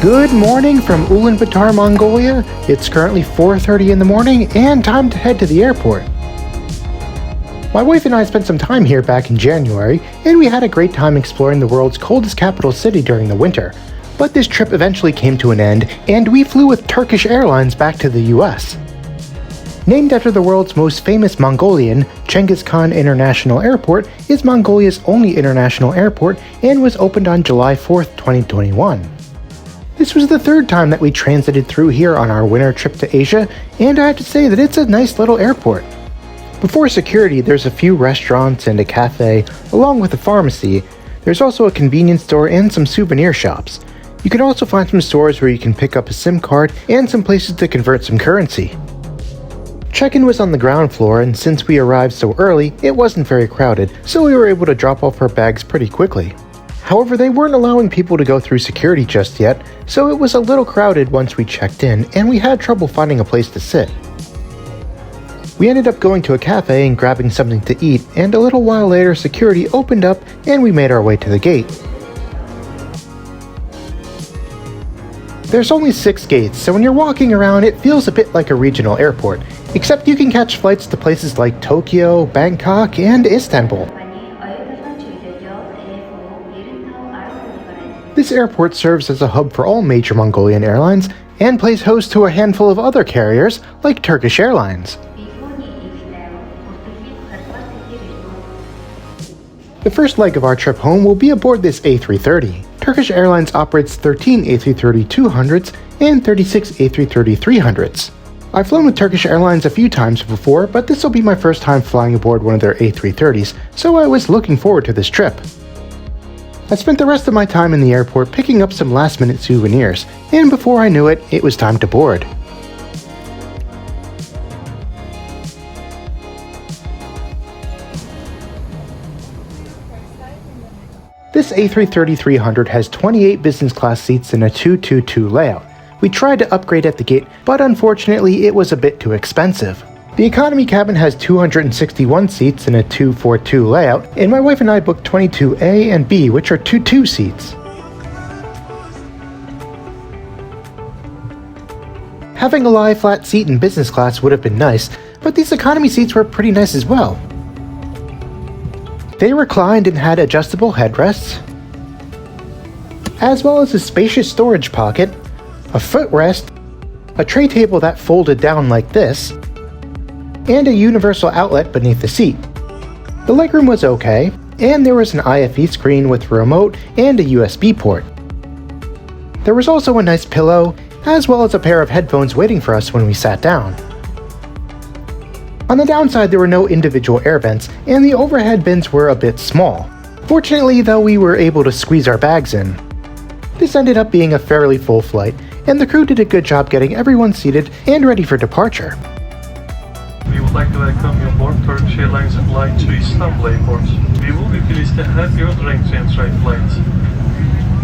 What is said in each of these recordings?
Good morning from Ulaanbaatar, Mongolia. It's currently 4:30 in the morning and time to head to the airport. My wife and I spent some time here back in January, and we had a great time exploring the world's coldest capital city during the winter. But this trip eventually came to an end, and we flew with Turkish Airlines back to the US. Named after the world's most famous Mongolian, Genghis Khan International Airport is Mongolia's only international airport and was opened on July 4th, 2021. This was the third time that we transited through here on our winter trip to Asia, and I have to say that it's a nice little airport. Before security, there's a few restaurants and a cafe, along with a pharmacy. There's also a convenience store and some souvenir shops. You can also find some stores where you can pick up a SIM card and some places to convert some currency. Check-in was on the ground floor, and since we arrived so early, it wasn't very crowded, so we were able to drop off our bags pretty quickly. However, they weren't allowing people to go through security just yet, so it was a little crowded once we checked in, and we had trouble finding a place to sit. We ended up going to a cafe and grabbing something to eat, and a little while later security opened up and we made our way to the gate. There's only 6 gates, so when you're walking around it feels a bit like a regional airport, except you can catch flights to places like Tokyo, Bangkok, and Istanbul. This airport serves as a hub for all major Mongolian airlines and plays host to a handful of other carriers like Turkish Airlines. The first leg of our trip home will be aboard this A330. Turkish Airlines operates 13 A330-200s and 36 A330-300s. I've flown with Turkish Airlines a few times before, but this will be my first time flying aboard one of their A330s, so I was looking forward to this trip. I spent the rest of my time in the airport picking up some last-minute souvenirs, and before I knew it, it was time to board. This A330-300 has 28 business class seats in a 222 layout. We tried to upgrade at the gate, but unfortunately it was a bit too expensive. The economy cabin has 261 seats in a 242 layout, and my wife and I booked 22A and B, which are 22 seats. Having a lie flat seat in business class would have been nice, but these economy seats were pretty nice as well. They reclined and had adjustable headrests, as well as a spacious storage pocket, a footrest, a tray table that folded down like this, and a universal outlet beneath the seat. The legroom was okay, and there was an IFE screen with a remote and a USB port. There was also a nice pillow, as well as a pair of headphones waiting for us when we sat down. On the downside, there were no individual air vents, and the overhead bins were a bit small. Fortunately, though, we were able to squeeze our bags in. This ended up being a fairly full flight, and the crew did a good job getting everyone seated and ready for departure. We would like to welcome you aboard Turkish Airlines flight to Istanbul Airport. We will be pleased to have you during transfer flight.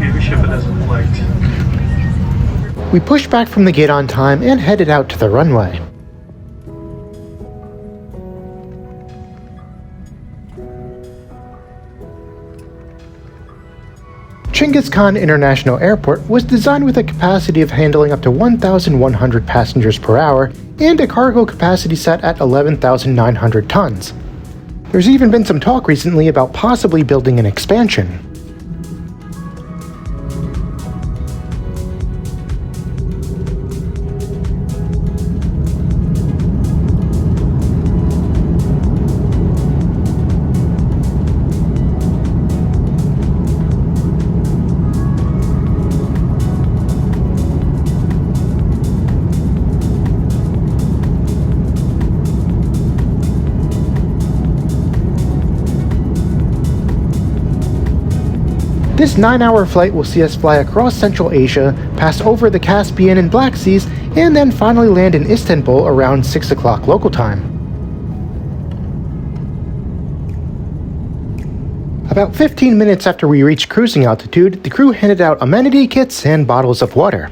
We wish you a pleasant flight. We pushed back from the gate on time and headed out to the runway. Genghis Khan International Airport was designed with a capacity of handling up to 1,100 passengers per hour and a cargo capacity set at 11,900 tons. There's even been some talk recently about possibly building an expansion. This 9-hour flight will see us fly across Central Asia, pass over the Caspian and Black Seas, and then finally land in Istanbul around 6 o'clock local time. About 15 minutes after we reached cruising altitude, the crew handed out amenity kits and bottles of water.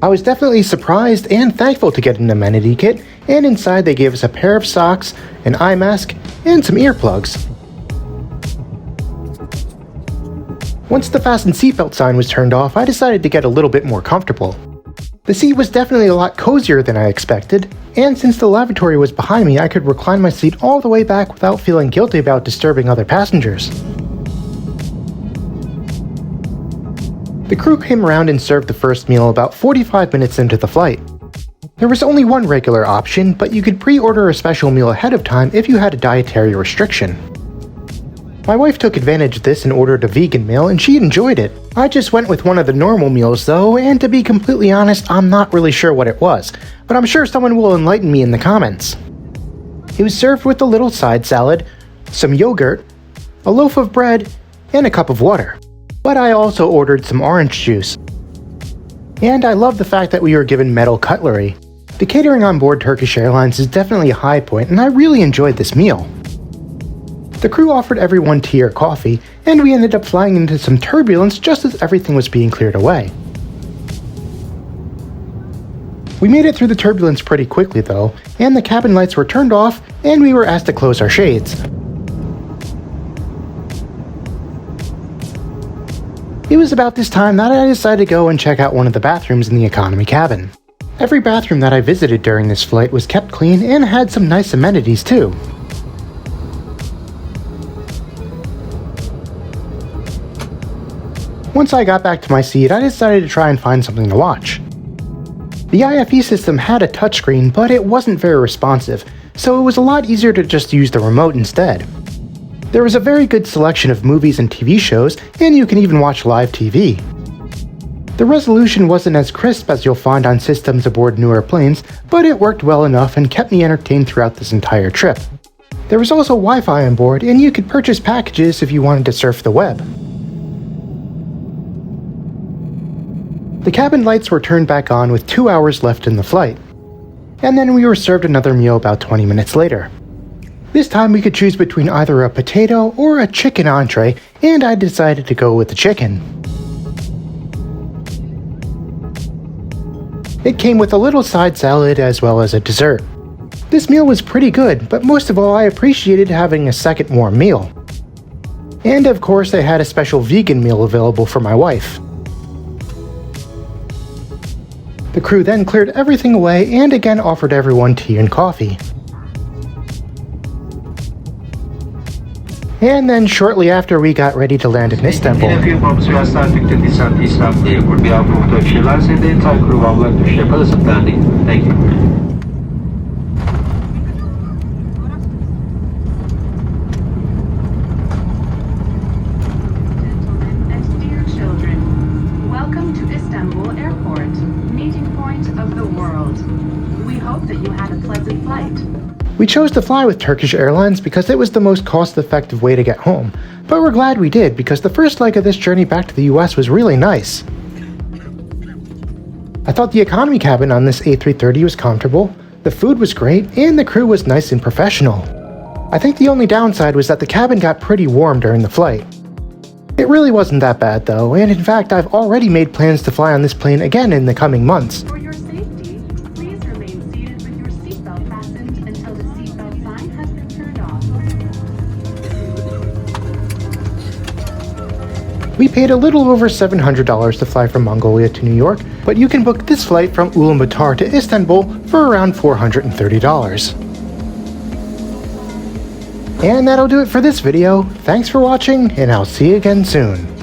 I was definitely surprised and thankful to get an amenity kit, and inside they gave us a pair of socks, an eye mask, and some earplugs. Once the fasten seatbelt sign was turned off, I decided to get a little bit more comfortable. The seat was definitely a lot cozier than I expected, and since the lavatory was behind me, I could recline my seat all the way back without feeling guilty about disturbing other passengers. The crew came around and served the first meal about 45 minutes into the flight. There was only one regular option, but you could pre-order a special meal ahead of time if you had a dietary restriction. My wife took advantage of this and ordered a vegan meal, and she enjoyed it. I just went with one of the normal meals though, and to be completely honest, I'm not really sure what it was, but I'm sure someone will enlighten me in the comments. It was served with a little side salad, some yogurt, a loaf of bread, and a cup of water. But I also ordered some orange juice. And I love the fact that we were given metal cutlery. The catering on board Turkish Airlines is definitely a high point, and I really enjoyed this meal. The crew offered everyone tea or coffee, and we ended up flying into some turbulence just as everything was being cleared away. We made it through the turbulence pretty quickly though, and the cabin lights were turned off, and we were asked to close our shades. It was about this time that I decided to go and check out one of the bathrooms in the economy cabin. Every bathroom that I visited during this flight was kept clean and had some nice amenities too. Once I got back to my seat, I decided to try and find something to watch. The IFE system had a touchscreen, but it wasn't very responsive, so it was a lot easier to just use the remote instead. There was a very good selection of movies and TV shows, and you can even watch live TV. The resolution wasn't as crisp as you'll find on systems aboard newer planes, but it worked well enough and kept me entertained throughout this entire trip. There was also Wi-Fi on board, and you could purchase packages if you wanted to surf the web. The cabin lights were turned back on with 2 hours left in the flight, and then we were served another meal about 20 minutes later. This time we could choose between either a potato or a chicken entree, and I decided to go with the chicken. It came with a little side salad as well as a dessert. This meal was pretty good, but most of all I appreciated having a second warm meal. And of course they had a special vegan meal available for my wife. The crew then cleared everything away and again offered everyone tea and coffee. And then shortly after we got ready to land in Istanbul. In a few moments we are starting to descend Istanbul Airport. We are from Turkish Airlines and the entire crew would like to share pleasant landing. Thank you. We chose to fly with Turkish Airlines because it was the most cost-effective way to get home, but we're glad we did because the first leg of this journey back to the US was really nice. I thought the economy cabin on this A330 was comfortable, the food was great, and the crew was nice and professional. I think the only downside was that the cabin got pretty warm during the flight. It really wasn't that bad though, and in fact I've already made plans to fly on this plane again in the coming months. For your safety, please remain seated with your seatbelt fastened until the seatbelt sign has been turned off. We paid a little over $700 to fly from Mongolia to New York, but you can book this flight from Ulaanbaatar to Istanbul for around $430. And that'll do it for this video. Thanks for watching, and I'll see you again soon.